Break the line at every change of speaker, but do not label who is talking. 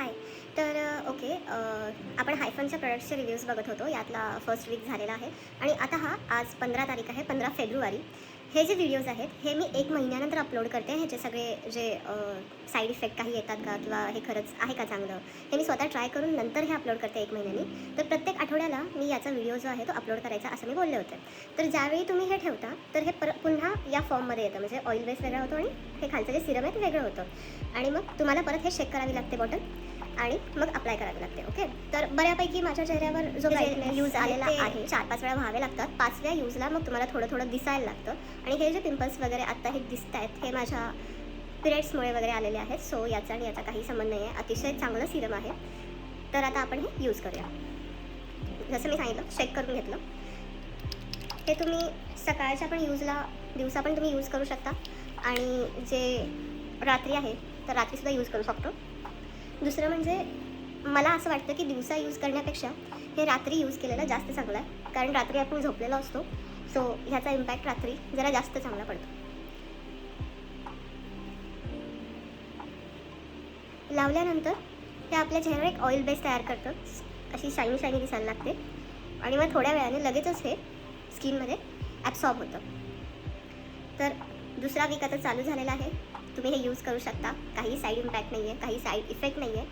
हाय. तर ओके, आपण हायफनच्या प्रोडक्ट्सचे रिव्ह्यूज बघत होतो. यातला फर्स्ट वीक झालेला आहे आणि आता आज 15 तारीख आहे, 15 फेब्रुवारी. हे जे व्हिडिओज आहेत हे मी 1 महिन्यानंतर अपलोड करते. ह्याचे सगळे जे साईड इफेक्ट काही येतात का किंवा हे खरंच आहे का चांगलं, हे मी स्वतः ट्राय करून नंतर हे अपलोड करते 1 महिन्यानी. तर प्रत्येक आठवड्याला मी याचा व्हिडिओ जो आहे तो अपलोड करायचा असं मी बोलले होते. तर ज्यावेळी तुम्ही हे ठेवता तर हे पुन्हा या फॉर्ममध्ये येतं, म्हणजे ऑइल बेस वेगळा होतो आणि हे खालचं जे सिरम आहे ते वेगळं होतं आणि मग तुम्हाला परत हे शेक करावी लागते बॉटल आणि मग अप्लाय करावे लागते. ओके, तर बऱ्यापैकी माझ्या चेहऱ्यावर जो यूज आलेला आहे 4-5 वेळा व्हावे लागतात. 5व्या यूजला मग तुम्हाला थोडं थोडं दिसायला लागतं आणि हे जे पिंपल्स वगैरे आत्ता हे दिसत आहेत हे माझ्या पिरियड्समुळे वगैरे आलेले आहेत. सो याचा आणि याचा काही संबंध नाही आहे. अतिशय चांगलं सिरम आहे. तर आता आपण हे यूज करूया. जसं मी सांगितलं, शेक करून घेतलं. हे तुम्ही सकाळच्या पण दिवसा पण तुम्ही यूज करू शकता आणि जे रात्री आहे तर रात्रीसुद्धा यूज करू शकतो. दुसरं म्हणजे मला असं वाटतं की दिवसा यूज करण्यापेक्षा हे रात्री यूज केलेलं जास्त चांगलं आहे, कारण रात्री आपण झोपलेलो असतो. सो ह्याचा इम्पॅक्ट रात्री जरा जास्त चांगला पडतो. लावल्यानंतर हे आपल्या चेहऱ्यावर एक ऑइल बेस तयार करतं. अशी शायनी दिसायला लागते आणि मग थोड्या वेळाने लगेचच हे स्किनमध्ये ॲब्सॉर्ब होतं. तर दुसरा वीक आता चालू झालेला आहे. तुम्ही हे यूज करू शकता. काही साईड इम्पॅक्ट नाही आहे, काही साईड इफेक्ट नाही आहे.